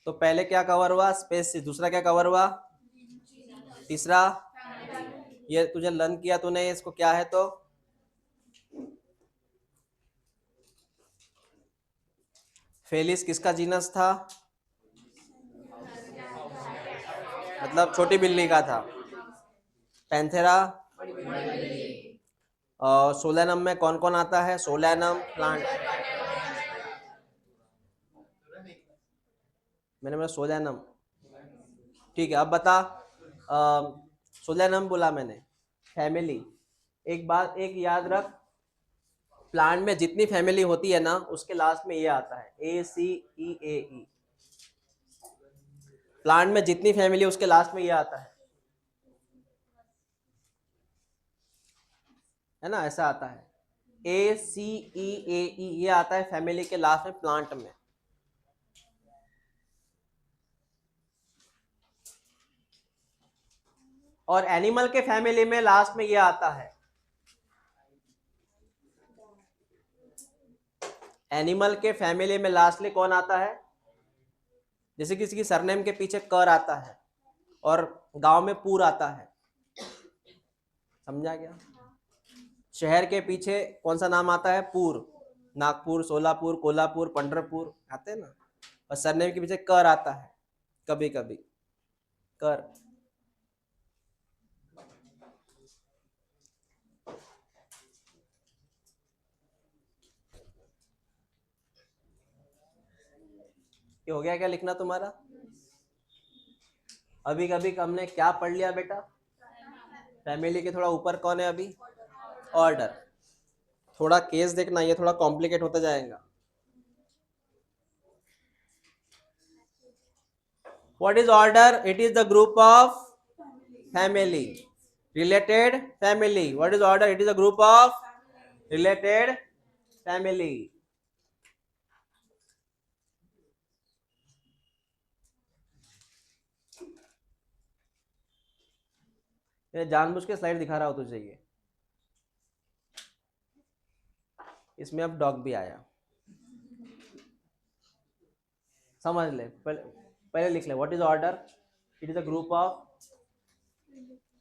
Speaker 1: तो पहले क्या कवर हुआ? स्पेस. दूसरा क्या कवर हुआ? तीसरा? ये तुझे लर्न किया तूने, इसको क्या है तो? फेलिस किसका जीनस था? मतलब छोटी बिल्ली का था. पैंथेरा. और सोलैनम में कौन कौन आता है? Solanum plant. मैंने बोला सोलैनम. ठीक है, अब बता. सोलैनम बोला मैंने. फैमिली. एक बात एक याद रख, प्लांट में जितनी फैमिली होती है ना, उसके लास्ट में ये आता है, ACEAE. प्लांट में जितनी फैमिली, उसके लास्ट में ये आता है ना, ऐसा आता है. ACEAE ये आता है फैमिली के लास्ट में, प्लांट में. और एनिमल के फैमिली में लास्ट में ये आता है. एनिमल के फैमिली में लास्टली कौन आता है? जैसे किसी की सरनेम के पीछे कर आता है और गांव में पूर आता है. समझा क्या? शहर के पीछे कौन सा नाम आता है? पूर. नागपुर, सोलापुर, कोल्हापुर, पंढरपुर आते हैं ना. और सरनेम के पीछे कर आता है कभी कभी. कर. ये हो गया क्या लिखना तुम्हारा? अभी कभी हमने क्या पढ़ लिया बेटा? फैमिली के थोड़ा ऊपर कौन है अभी? ऑर्डर. थोड़ा केस देखना, ये थोड़ा कॉम्प्लिकेट होता जाएगा. What is order? It is the group of family. Related family. What is order? It is the group of related family. ये जानबूझ के स्लाइड दिखा रहा हो तुझे ये. इसमें अब डॉग भी आया. समझ ले. पहले लिख ले, what is order? It is a group of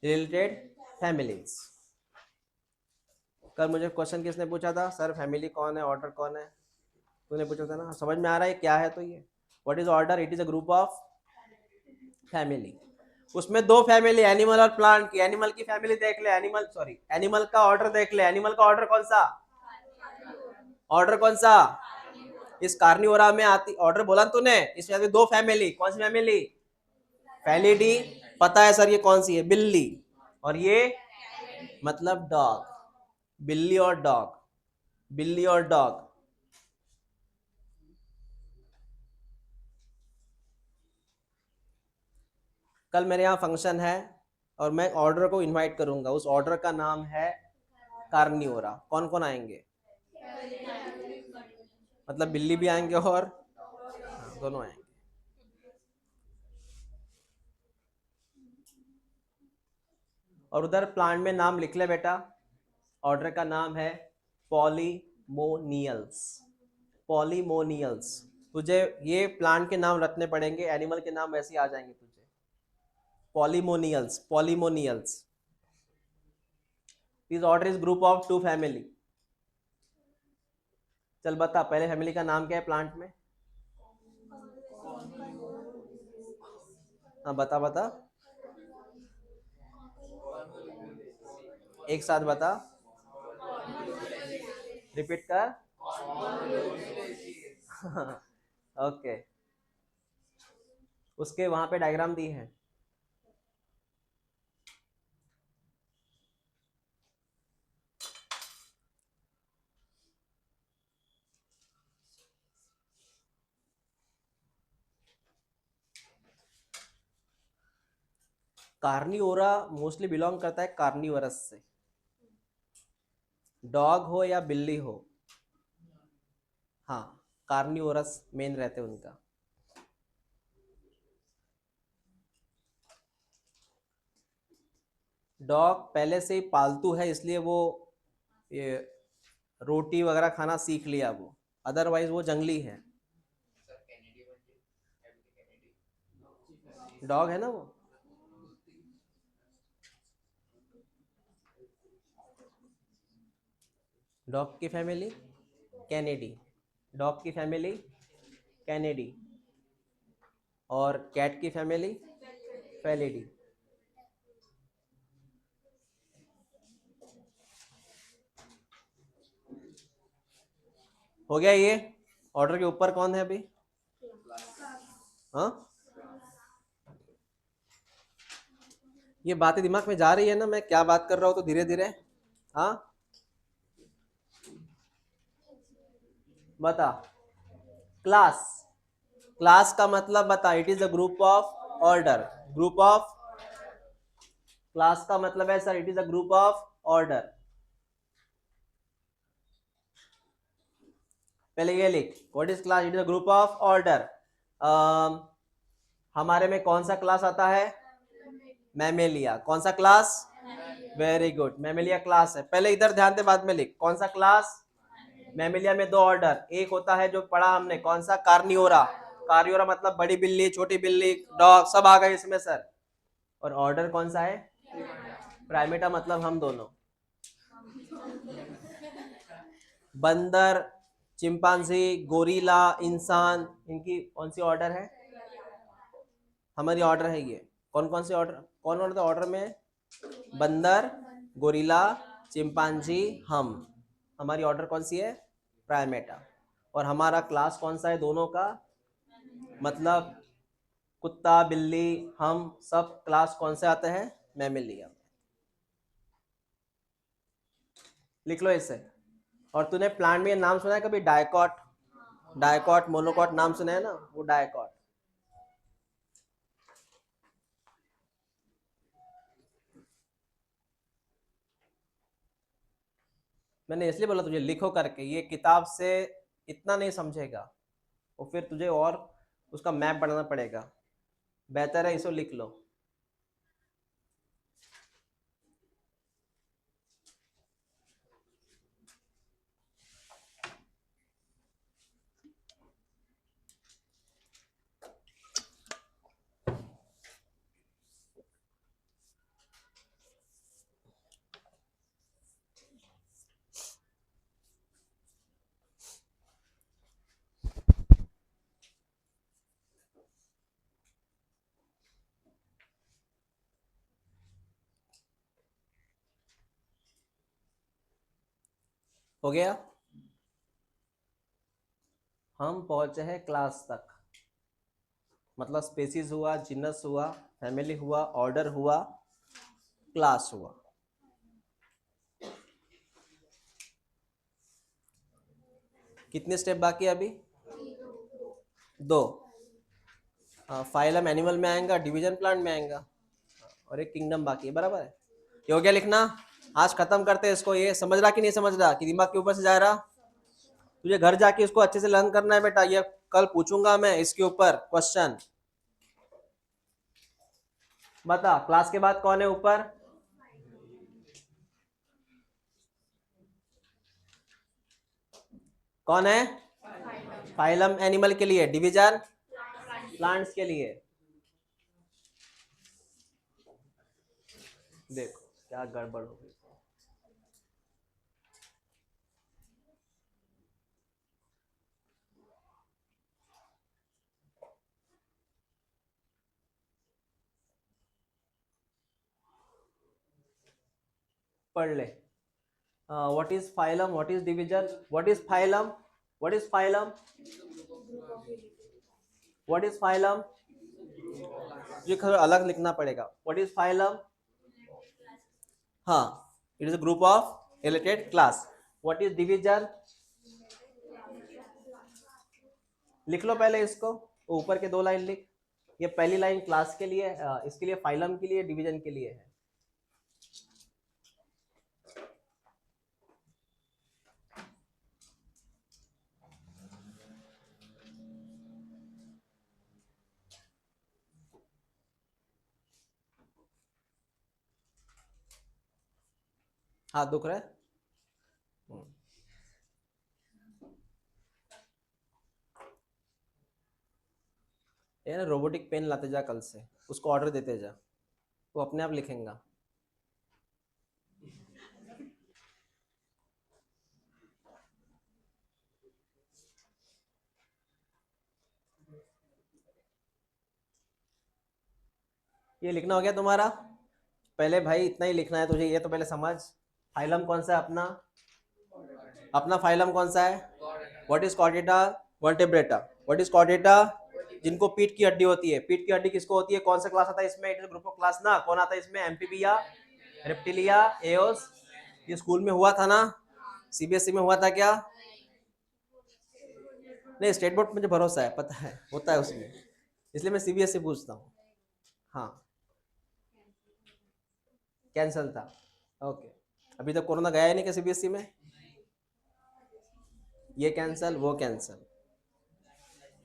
Speaker 1: related families. कल मुझे क्वेश्चन किसने पूछा था? सर फैमिली कौन है, ऑर्डर कौन है? तूने पूछा था ना. समझ में आ रहा है क्या है? तो ये what is order? It is a group of family. उसमें दो फैमिली, एनिमल और प्लांट की. एनिमल की फैमिली देख ले. एनिमल, सॉरी, एनिमल का ऑर्डर देख ले. एनिमल का ऑर्डर कौन सा? ऑर्डर कौन सा? इस कार्निवोरा में आती, ऑर्डर बोला तूने, इसमें आती दो फैमिली, कौन सी फैमिली? फैलिडी। पता है सर ये कौन सी है? बिल्ली। और ये मतलब डॉग, बिल्ली और डॉग, बिल्ली और डॉग। कल मेरे यहाँ फंक्शन है और मैं ऑर्डर को इनवाइट करूंगा, उस ऑर्डर का नाम है कार्निवोरा। कौन कौन आएंगे? मतलब बिल्ली भी आएंगे और हाँ, दोनों आएंगे। और उधर प्लांट में नाम लिख ले बेटा, ऑर्डर का नाम है पॉलीमोनियल्स, पॉलीमोनियल्स। तुझे ये प्लांट के नाम रखने पड़ेंगे, एनिमल के नाम वैसे ही आ जाएंगे तुझे। Polemoniales, Polemoniales. This order is group of two family. चल बता, पहले फैमिली का नाम क्या है प्लांट में? हाँ बता बता, एक साथ बता, रिपीट कर। ओके, उसके वहां पे डायग्राम दी है। कार्निवोरा मोस्टली बिलोंग करता है कार्निवरस से, डॉग हो या बिल्ली हो, हाँ कार्निवोरस मेन रहते हैं उनका। डॉग पहले से ही पालतू है, इसलिए वो ये रोटी वगैरह खाना सीख लिया वो, अदरवाइज वो जंगली है। डॉग है ना वो। डॉग की फैमिली कैनेडी, डॉग की फैमिली कैनेडी, और कैट की फैमिली फेलिडी। हो गया ये। ऑर्डर के ऊपर कौन है अभी? हाँ, ये बातें दिमाग में जा रही है ना, मैं क्या बात कर रहा हूँ तो धीरे धीरे। हाँ बता, क्लास, क्लास का मतलब बता, it is a group of order, group of, class का मतलब है sir it is a group of order. पहले ये लिख, what is class? It is a group of order. हमारे में कौन सा क्लास आता है? मैमेलिया। कौन सा class? Very good, Mammalia class है। पहले इधर ध्यान दे, बाद में लिख कौन सा क्लास। मैमेलिया में दो ऑर्डर, एक होता है जो पढ़ा हमने, कौन सा? कार्नियोरा। कार्नियोरा मतलब बड़ी बिल्ली, छोटी बिल्ली, डॉग, सब आ गए इसमें सर। और ऑर्डर कौन सा है? प्राइमेटा मतलब हम दोनों, बंदर, चिंपांजी, गोरिल्ला, इंसान, इनकी कौन सी ऑर्डर है? हमारी ऑर्डर है ये। कौन कौन से ऑर्डर, कौन ऑर्डर ऑर्डर में? बंदर, गोरिल्ला, चिंपांजी, हम। हमारी ऑर्डर कौन सी है? प्राइमेटा। और हमारा क्लास कौन सा है दोनों का? मतलब कुत्ता, बिल्ली, हम सब क्लास कौन से आते हैं? मैमेलिया। लिख लो इसे। और तूने प्लांट में नाम सुना है कभी? डायकॉट, डायकॉट, मोनोकॉट, नाम सुना है ना, वो डायकॉट। मैंने इसलिए बोला तुझे लिखो करके, ये किताब से इतना नहीं समझेगा, और फिर तुझे और उसका मैप बनाना पड़ेगा। बेहतर है इसको लिख लो। हो गया? हम पहुंचे हैं क्लास तक, मतलब स्पेसीज हुआ, जिनस हुआ, फैमिली हुआ, ऑर्डर हुआ, क्लास हुआ। कितने स्टेप बाकी है अभी? दो। फाइलम एनिमल में आएगा, डिवीजन प्लांट में आएगा, और एक किंगडम बाकी है। बराबर है, ये हो गया लिखना। आज खत्म करते हैं इसको। ये समझ रहा कि नहीं समझ रहा, कि दिमाग के ऊपर से जा रहा? तुझे घर जाके इसको अच्छे से लर्न करना है बेटा, ये कल पूछूंगा मैं इसके ऊपर क्वेश्चन। बता, क्लास के बाद कौन है ऊपर? कौन है? फाइलम एनिमल के लिए, डिवीजन प्लांट्स के लिए। देखो क्या गड़बड़ हो गई। पढ़ ले। What is phylum, what is division, what is phylum, what is phylum, what is phylum? ये थोड़ा अलग लिखना पड़ेगा। What is phylum? हाँ, it is a group of related class. What is division? लिख लो पहले इसको, ऊपर के दो लाइन लिख। ये पहली लाइन क्लास के लिए, इसके लिए फाइलम के लिए, डिवीजन के लिए है। हाथ दुख रहा है? ये ना रोबोटिक पेन लाते जा, कल से उसको ऑर्डर देते जा, वो अपने आप लिखेगा। ये लिखना हो गया तुम्हारा? पहले भाई इतना ही लिखना है तुझे, ये तो पहले समझ। फाइलम कौन सा है अपना? अपना फाइलम कौन सा है? What is chordata? Vertebrata. What is chordata? जिनको पीठ की हड्डी होती है। पीठ की हड्डी किसको होती है? कौन सा क्लास आता है इसमें? It is group of class ना। कौन आता है इसमें? Amphibia, reptilia, aves. ये स्कूल में हुआ था ना? सीबीएसई में हुआ था क्या? नहीं, स्टेट बोर्ड मुझे भरोसा है, पता है होता है उसमें, इसलिए मैं सीबीएसई पूछता हूँ। हाँ, कैंसल था। ओके, अभी तक कोरोना गया ही नहीं क्या सीबीएसई में? ये कैंसल, वो कैंसल।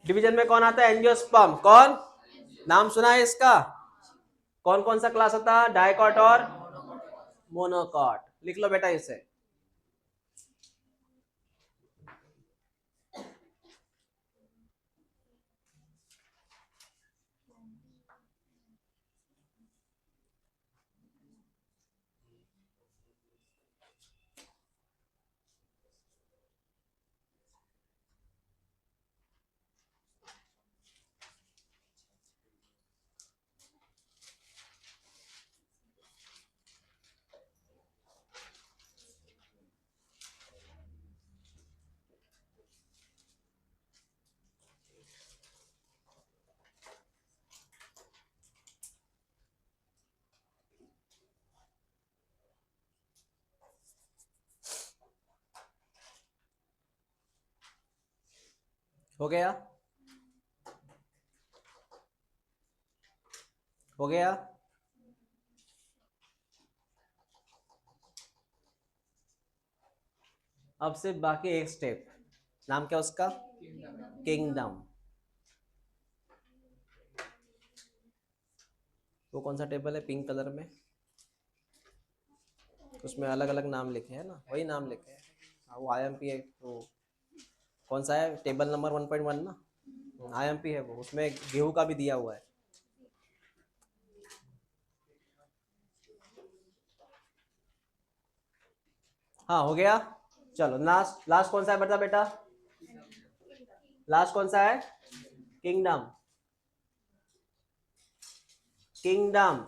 Speaker 1: डिवीजन में कौन आता है? एंजियोस्पर्म। कौन? नाम सुना है इसका? कौन कौन सा क्लास होता है? डाइकॉट और मोनोकॉट। लिख लो बेटा इसे। हो गया? हो गया? अब सिर्फ बाकी एक स्टेप। नाम क्या उसका? किंगडम। वो कौन सा टेबल है पिंक कलर में? उसमें अलग अलग नाम लिखे हैं ना, वही नाम लिखे हैं। हाँ, वो आईएमपी है। तो कौन सा है? टेबल नंबर 1.1 ना, आईएमपी है वो। उसमें गेहूं का भी दिया हुआ है। हाँ, हो गया। चलो, लास्ट लास्ट कौन सा है बता बेटा? लास्ट कौन सा है? किंगडम। किंगडम,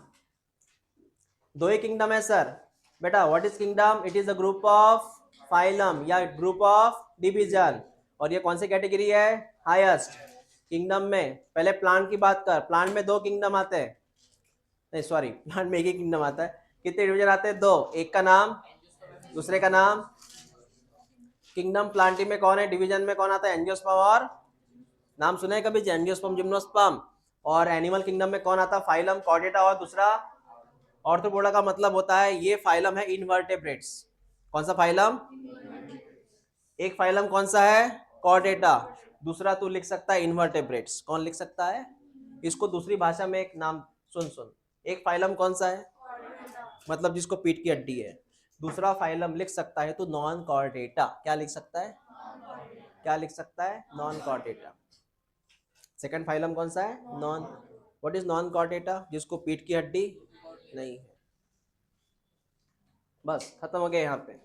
Speaker 1: दो ही किंगडम है सर। बेटा what is kingdom? It is a group of phylum या ग्रुप ऑफ डिवीजन। और ये कौन सी कैटेगरी है? हाईएस्ट। किंगडम में पहले प्लांट की बात कर, प्लांट में 2 किंगडम आते हैं, नहीं सॉरी, प्लांट में एक ही किंगडम आता है। कितने डिवीजन आते हैं? 2, एक का नाम, दूसरे का नाम। किंगडम प्लांटी में कौन है? डिवीजन में कौन आता है? एंजियोस्पर्म, और नाम सुने हैं कभी? Angiosperm, gymnosperm. और एनिमल किंगडम में कौन आता है? फाइलम, कॉर्डेटा, और दूसरा ऑर्थ्रोपोडा का मतलब होता है ये फाइलम है इनवर्टेब्रेट्स। कौन सा फाइलम? एक फाइलम कौन सा है? कॉर्डेटा। दूसरा तू लिख सकता है इनवर्टेब्रेट्स। कौन लिख सकता है इसको? दूसरी भाषा में एक नाम सुन सुन। एक फाइलम कौन सा है? मतलब जिसको पीठ की हड्डी है। दूसरा फाइलम लिख सकता है तो नॉन कॉर्डेटा। क्या लिख सकता है? क्या लिख सकता है? Non Chordata. सेकंड फाइलम कौन सा है? Non. What is non Chordata? जिसको पीठ की हड्डी नहीं है। बस खत्म हो गया यहाँ पे।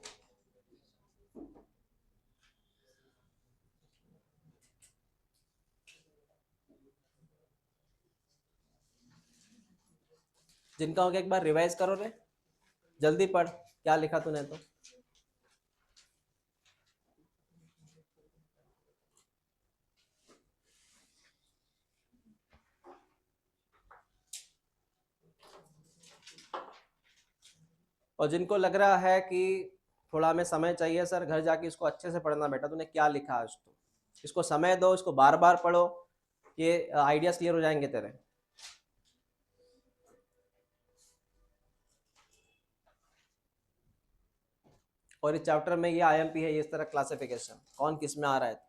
Speaker 1: जिनका हो गया एक बार रिवाइज करो रे, जल्दी पढ़ क्या लिखा तूने तो। और जिनको लग रहा है कि थोड़ा हमें समय चाहिए सर, घर जाके इसको अच्छे से पढ़ना। बेटा तूने क्या लिखा आज? तो इसको समय दो, इसको बार बार पढ़ो, ये आइडियाज क्लियर हो जाएंगे तेरे। और इस चैप्टर में ये आईएमपी है, इस तरह क्लासिफिकेशन कौन किस में आ रहा है।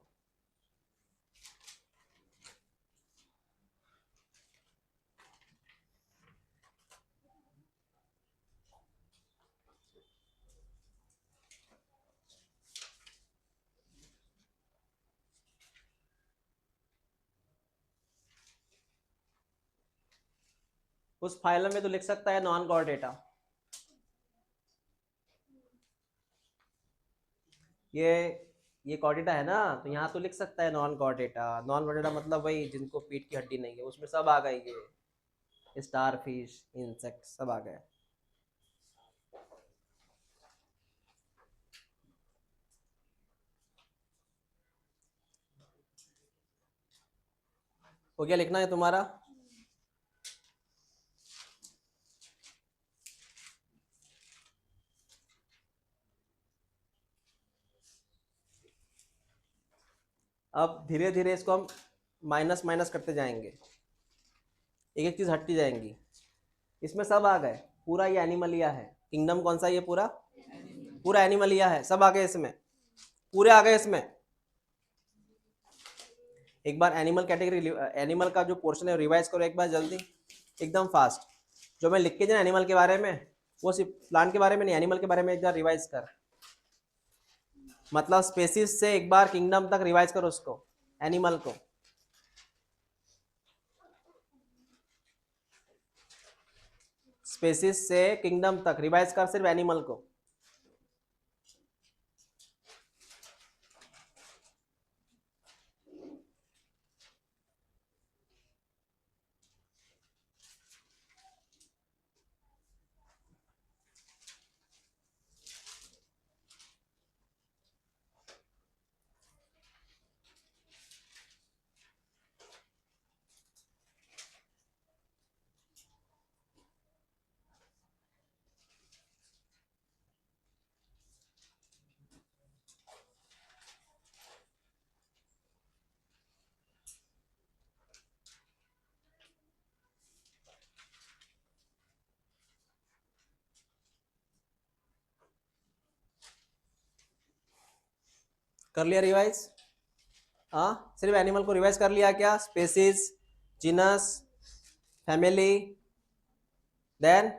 Speaker 1: उस फाइलम में तो लिख सकता है नॉन कॉर्डेटा। ये ये कॉर्डेटा है ना, तो यहाँ तो लिख सकता है नॉन कॉर्डेटा। नॉन कॉर्डेटा मतलब वही जिनको पीठ की हड्डी नहीं है, उसमें सब आ गए, ये स्टार फिश, इंसेक्ट सब आ गए। हो गया लिखना है तुम्हारा? अब धीरे धीरे इसको हम माइनस माइनस करते जाएंगे, एक एक चीज हटती जाएंगी। इसमें सब आ गए, पूरा ये एनिमलिया है। किंगडम कौन सा? ये पूरा पूरा एनिमलिया है, सब आ गए इसमें, पूरे आ गए इसमें। एक बार एनिमल कैटेगरी, एनिमल का जो पोर्शन है रिवाइज करो एक बार जल्दी, एकदम फास्ट। जो मैं लिख के जाना एनिमल के बारे में, वो सिर्फ प्लांट के बारे में नहीं, एनिमल के बारे में एक बार रिवाइज कर। मतलब स्पेसिस से एक बार किंगडम तक रिवाइज करो उसको, एनिमल को। स्पेसिस से किंगडम तक रिवाइज कर सिर्फ एनिमल को। कर लिया रिवाइज? हाँ, सिर्फ एनिमल को रिवाइज कर लिया क्या? Species, genus, family, then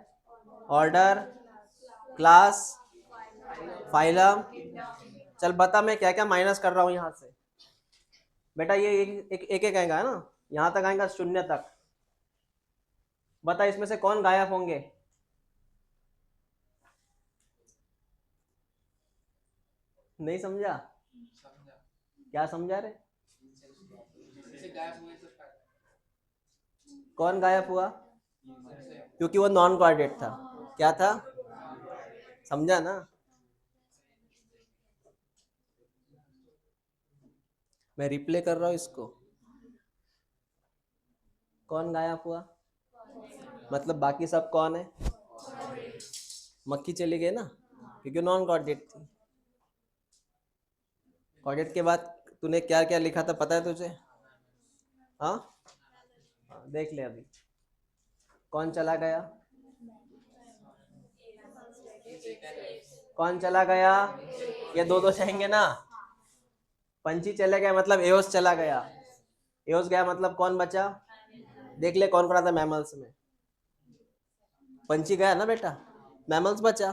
Speaker 1: order, class, phylum. चल बता मैं क्या क्या माइनस कर रहा हूँ यहाँ से। बेटा ये एक एक आएगा ना, यहाँ तक आएगा 0 तक। बता इसमें से कौन गायब होंगे? नहीं समझा? क्या समझा रे? कौन गायब हुआ? क्योंकि वो नॉन कोऑर्डिनेट था। क्या था? समझा ना? मैं रिप्ले कर रहा हूँ इसको। कौन गायब हुआ? मतलब बाकी सब कौन है? मक्खी चली गई ना, क्योंकि नॉन कॉर्डेट थी। कॉर्डेट के बाद तूने क्या क्या लिखा था पता है तुझे? हाँ, देख ले अभी। कौन चला गया? कौन चला गया? ये दो दो जाएंगे ना। पंछी चले गए मतलब एओस चला गया। एओस गया मतलब कौन बचा? देख ले कौन कौन आता मैमल्स में। पंछी गया ना बेटा, मैमल्स बचा।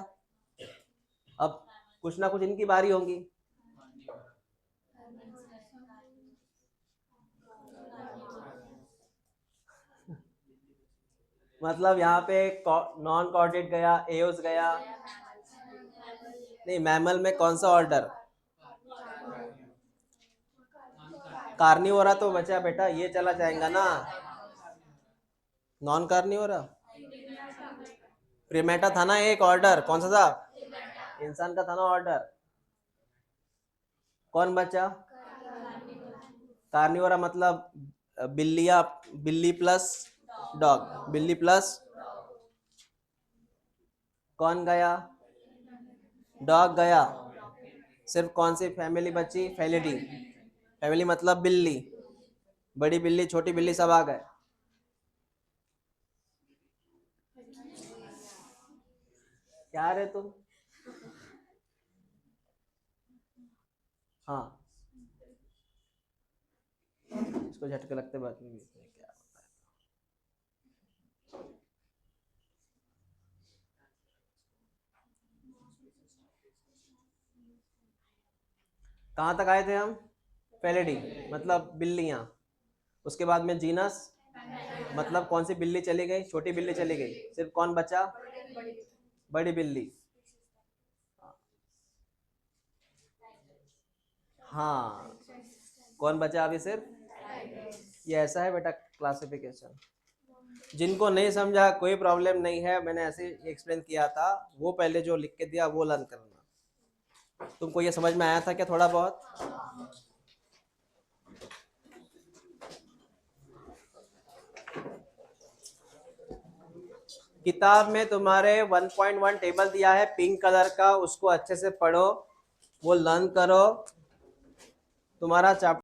Speaker 1: अब कुछ ना कुछ इनकी बारी होगी। मतलब यहाँ पे नॉन कॉर्डेट गया, एओस गया। नहीं, मैमल में कौन सा ऑर्डर? कार्निवोरा तो बचा बेटा, ये चला जाएगा ना। नॉन कार्निवोरा प्रिमेटा था ना एक ऑर्डर, कौन सा था? इंसान का था ना ऑर्डर। कौन बचा? कार्निवोरा मतलब बिल्लिया, बिल्ली प्लस डॉग, बिल्ली प्लस कौन गया? डॉग गया। सिर्फ कौन सी फैमिली बची? फेलिडी। फैमिली मतलब बिल्ली, बड़ी बिल्ली छोटी बिल्ली सब आ गए। क्या रे तुम? हाँ, इसको झटके लगते बात नहीं बीच में क्या होता है। कहाँ तक आए थे हम? फेलिडी मतलब बिल्लियाँ। उसके बाद में जीनस मतलब कौन सी बिल्ली चली गई? छोटी बिल्ली चली गई। सिर्फ कौन बचा? बड़ी बिल्ली। हाँ, कौन बचा अभी सिर्फ? ये ऐसा है बेटा क्लासिफिकेशन। जिनको नहीं समझा कोई प्रॉब्लम नहीं है, मैंने ऐसे एक्सप्लेन किया था। वो पहले जो लिख के दिया वो लर्न करना। तुमको ये समझ में आया था क्या थोड़ा बहुत? किताब में तुम्हारे 1.1 टेबल दिया है पिंक कलर का, उसको अच्छे से पढ़ो, वो लर्न करो। तुम्हारा चैप्टर